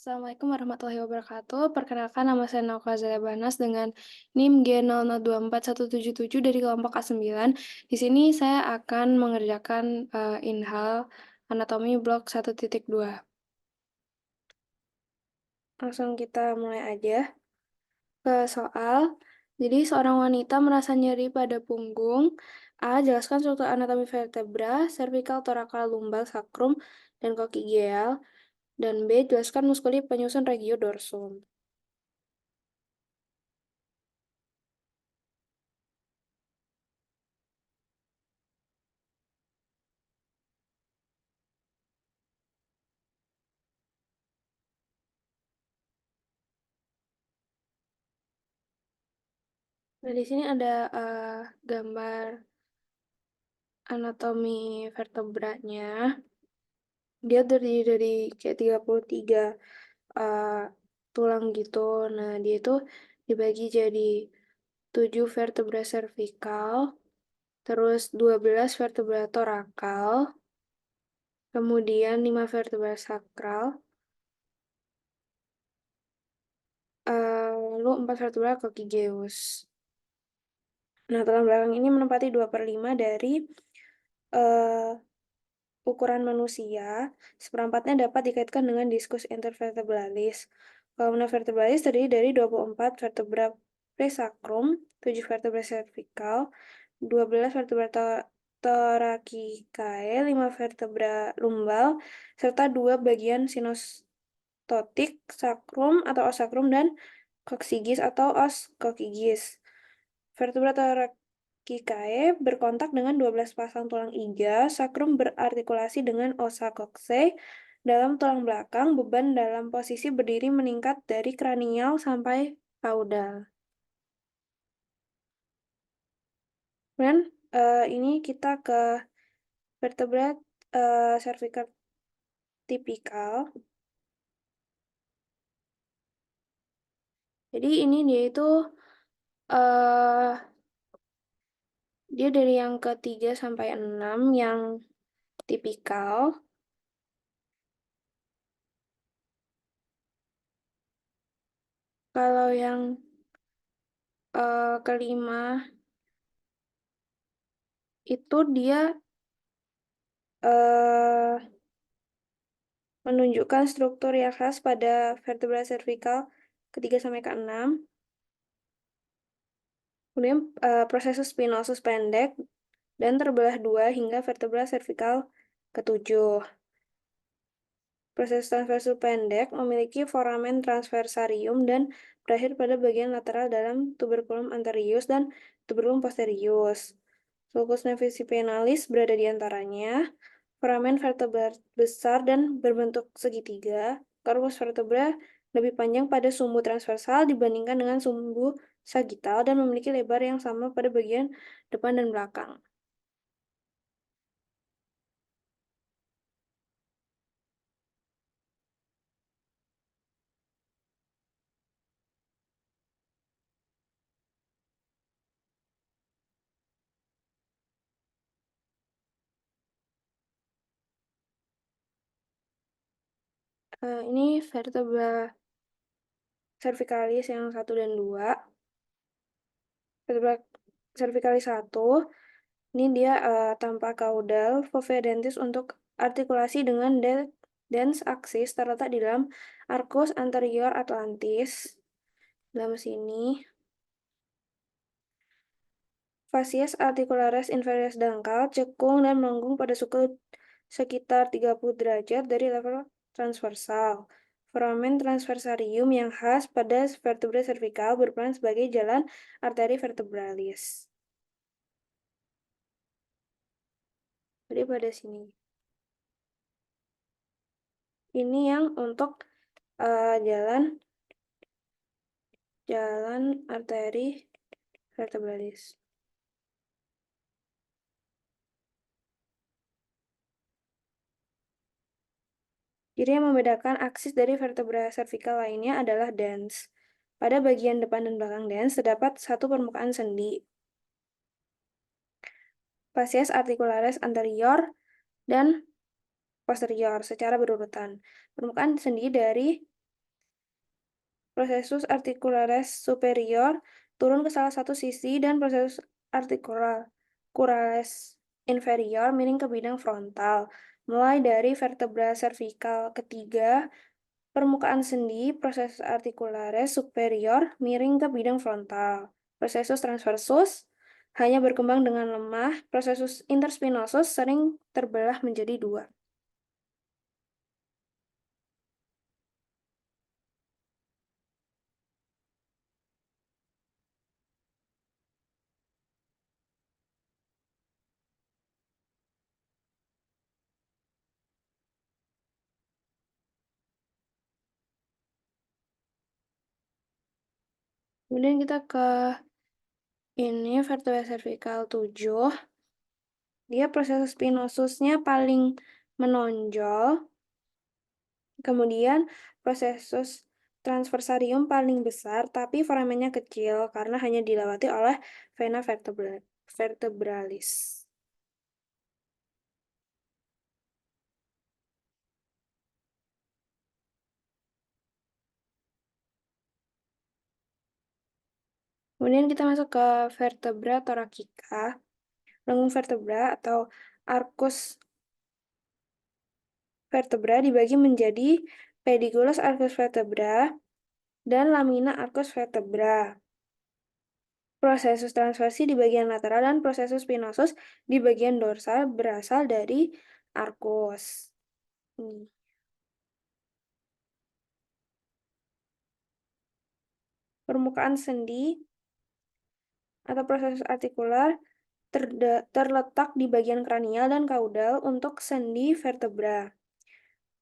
Assalamualaikum warahmatullahi wabarakatuh. Perkenalkan nama saya Nauka Zayabanas dengan NIM G002177 dari kelompok A9. Di sini saya akan mengerjakan inhal anatomi blok 1.2. Langsung kita mulai aja ke soal. Jadi seorang wanita merasa nyeri pada punggung. A. Jelaskan struktur anatomi vertebra, cervical, thoracal, lumbal, sacrum, dan coccygeal. Dan B. Jelaskan muskuli penyusun regiodorsum. Nah, di sini ada gambar anatomi vertebranya. Dia terdiri dari kayak 33 uh, tulang gitu. Nah, dia itu dibagi jadi 7 vertebra cervical, terus 12 vertebra torakal, kemudian 5 vertebra sakral, lalu 4 vertebra coccygeus. Nah, tulang belakang ini menempati 2/5 dari uh, ukuran manusia, seperempatnya dapat dikaitkan dengan diskus intervertebralis. Kolumna vertebralis terdiri dari 24 vertebra presacrum, 7 vertebra cervical, 12 vertebra thoracicae, 5 vertebra lumbal, serta 2 bagian sinostotik, sacrum atau os sacrum, dan coccygeus atau os coccygeus. Vertebra thoracicae berkontak dengan 12 pasang tulang iga, sacrum berartikulasi dengan ossa coccyx. Dalam tulang belakang, beban dalam posisi berdiri meningkat dari kranial sampai kaudal. Kemudian ini kita ke vertebra cervical tipikal. Jadi ini dia itu dia dari yang ke-3 sampai 6 yang tipikal. Kalau yang kelima itu dia menunjukkan struktur yang khas pada vertebra cervical ke-3 sampai ke-6. Kemudian proses spinosus pendek dan terbelah 2 hingga vertebra cervical ke-7. Proses transversus pendek memiliki foramen transversarium dan berakhir pada bagian lateral dalam tuberculum anterius dan tuberculum posterius. Sulcus nephipinalis berada di antaranya. Foramen vertebra besar dan berbentuk segitiga. Corpus vertebra lebih panjang pada sumbu transversal dibandingkan dengan sumbu sagittal dan memiliki lebar yang sama pada bagian depan dan belakang. Ini vertebra cervicalis yang 1 dan 2. Vertebra cervicalis 1, ini dia tanpa kaudal, fovea dentis untuk artikulasi dengan dens axis terletak di dalam arcus anterior atlantis. Dalam sini. Facies articularis inferior dangkal, cekung dan melengkung pada suku sekitar 30 derajat dari level transversal. Foramen transversarium yang khas pada vertebra cervical berperan sebagai jalan arteri vertebralis. Jadi pada sini. Ini yang untuk jalan arteri vertebralis. Jadi yang membedakan aksis dari vertebra cervical lainnya adalah dens. Pada bagian depan dan belakang dens terdapat satu permukaan sendi. Facies articularis anterior dan posterior secara berurutan. Permukaan sendi dari Processus articularis superior turun ke salah satu sisi dan processus articularis inferior miring ke bidang frontal. Mulai dari vertebra cervical ketiga, permukaan sendi, processus articularis superior miring ke bidang frontal. Processus transversus hanya berkembang dengan lemah, processus interspinosus sering terbelah menjadi dua. Kemudian kita ke ini vertebra cervical 7. Dia proses spinosusnya paling menonjol. Kemudian prosesus transversarium paling besar, tapi foramennya kecil karena hanya dilewati oleh vena vertebralis. Kemudian kita masuk ke vertebra thoracica. Lengan vertebra atau arcus vertebra dibagi menjadi pediculus arcus vertebra dan lamina arcus vertebra. Prosesus transversi di bagian lateral dan prosesus spinosus di bagian dorsal berasal dari arcus. Ini. Permukaan sendi atau prosesus artikular terletak di bagian kranial dan kaudal untuk sendi vertebra.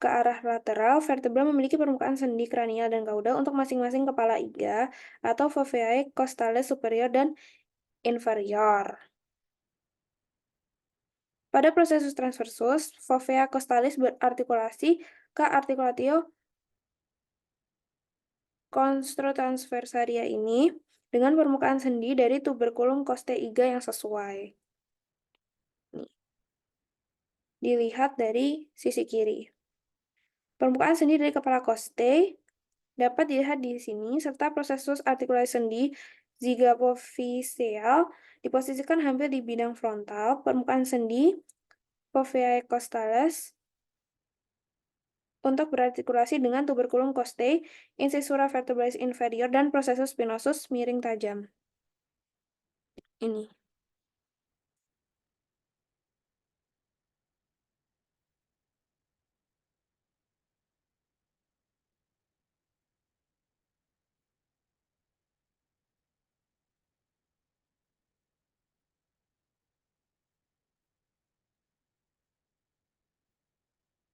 Ke arah lateral, vertebra memiliki permukaan sendi kranial dan kaudal untuk masing-masing kepala iga atau foveae costalis superior dan inferior. Pada prosesus transversus, fovea costalis berartikulasi ke articulatio constrotransversaria ini dengan permukaan sendi dari tuberculum costae iga yang sesuai. Nih, dilihat dari sisi kiri. Permukaan sendi dari kepala costae dapat dilihat di sini, serta prosesus artikulasi sendi zygapophyseal diposisikan hampir di bidang frontal. Permukaan sendi foveae costalis untuk berartikulasi dengan tuberculum costae, incisura vertebralis inferior, dan prosesus spinosus miring tajam. Ini.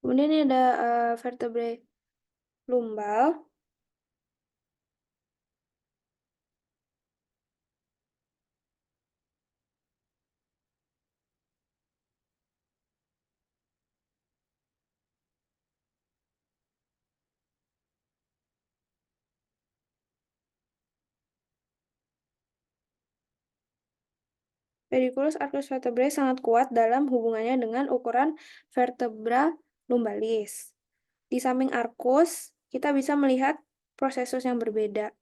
Kemudian ini ada vertebrae lumbal. Pediculus arcus vertebrae sangat kuat dalam hubungannya dengan ukuran vertebra lumbalis. Di samping arcus, kita bisa melihat prosesus yang berbeda.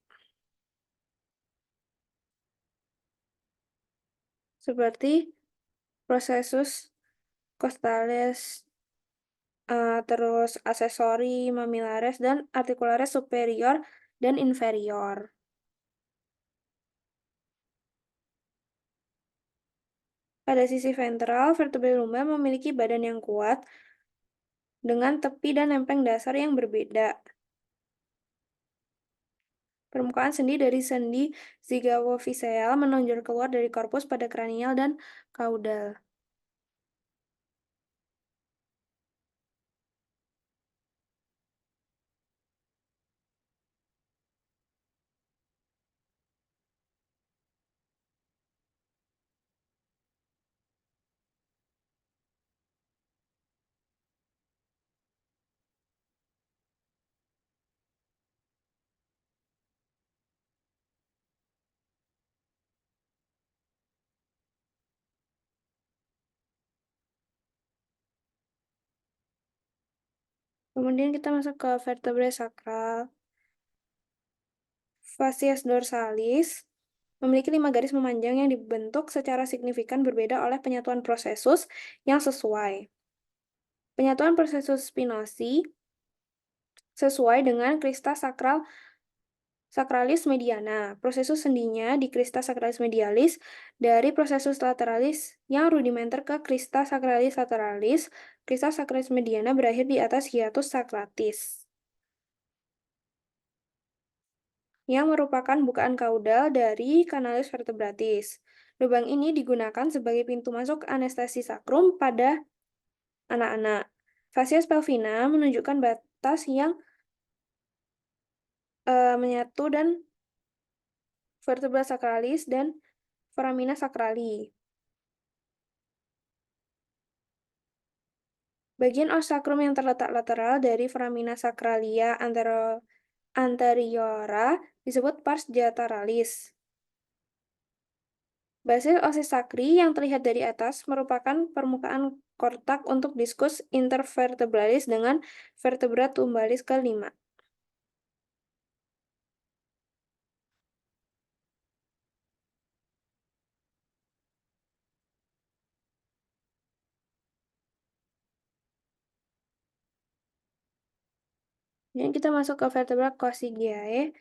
Seperti prosesus costalis, terus aksesori, mamilares, dan articularis superior dan inferior. Pada sisi ventral, vertebrae lumbar memiliki badan yang kuat dengan tepi dan lempeng dasar yang berbeda. Permukaan sendi dari sendi zygapophyseal menonjol keluar dari korpus pada kranial dan kaudal. Kemudian kita masuk ke vertebrae sakral. Facies dorsalis memiliki 5 garis memanjang yang dibentuk secara signifikan berbeda oleh penyatuan prosesus yang sesuai. Penyatuan prosesus spinosi sesuai dengan krista sakralis mediana. Prosesus sendinya di krista sakralis medialis dari prosesus lateralis yang rudimenter ke krista sakralis lateralis. Krista sakralis mediana berakhir di atas hiatus sakratis, yang merupakan bukaan kaudal dari kanalis vertebratis. Lubang ini digunakan sebagai pintu masuk anestesi sakrum pada anak-anak. Fasies pelvina menunjukkan batas yang menyatu dan vertebra sakralis dan foramina sakrali. Bagian os sakrum yang terletak lateral dari foramina sakralia anteriora disebut pars lateralis. Basis osis sacri yang terlihat dari atas merupakan permukaan kortak untuk diskus intervertebralis dengan vertebra tumbalis ke-5. Kemudian kita masuk ke vertebra Coccygiae.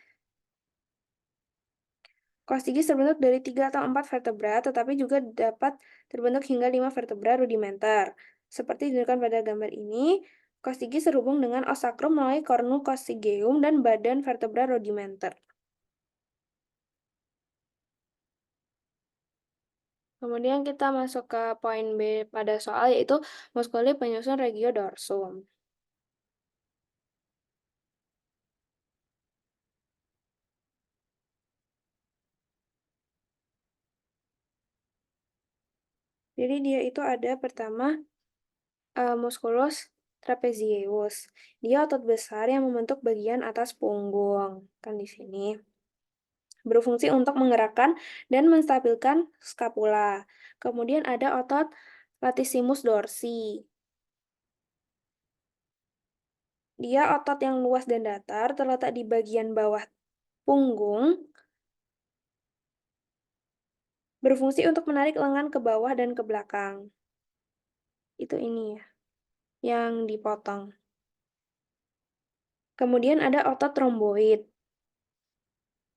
Coccygia terbentuk dari 3 atau 4 vertebra, tetapi juga dapat terbentuk hingga 5 vertebra rudimenter. Seperti ditunjukkan pada gambar ini, Coccygia terhubung dengan os sacrum melalui cornucoccygeum dan badan vertebra rudimenter. Kemudian kita masuk ke poin B pada soal, yaitu muskuli penyusun regiodorsum. Jadi dia itu ada pertama musculus trapezius. Dia otot besar yang membentuk bagian atas punggung. Kan di sini. Berfungsi untuk menggerakkan dan menstabilkan skapula. Kemudian ada otot latissimus dorsi. Dia otot yang luas dan datar, terletak di bagian bawah punggung, berfungsi untuk menarik lengan ke bawah dan ke belakang. Itu ini ya, yang dipotong. Kemudian ada otot romboid.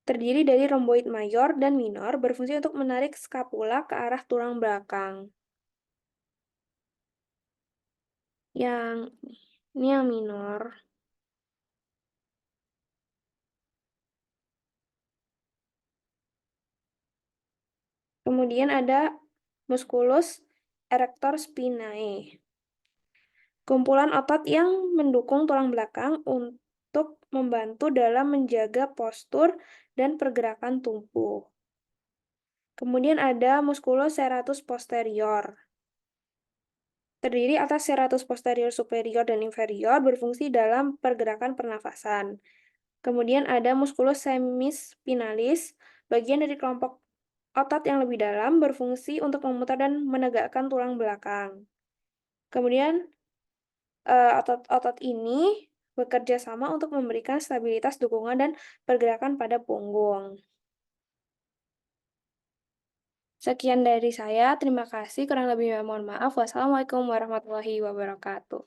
Terdiri dari romboid mayor dan minor, berfungsi untuk menarik skapula ke arah tulang belakang. Yang ini yang minor. Kemudian ada musculus erector spinae. Kumpulan otot yang mendukung tulang belakang untuk membantu dalam menjaga postur dan pergerakan tubuh. Kemudian ada musculus serratus posterior. Terdiri atas serratus posterior superior dan inferior, berfungsi dalam pergerakan pernafasan. Kemudian ada musculus semispinalis, bagian dari kelompok otot yang lebih dalam, berfungsi untuk memutar dan menegakkan tulang belakang. Kemudian otot-otot ini bekerja sama untuk memberikan stabilitas, dukungan, dan pergerakan pada punggung. Sekian dari saya, terima kasih. Kurang lebihnya mohon maaf. Wassalamualaikum warahmatullahi wabarakatuh.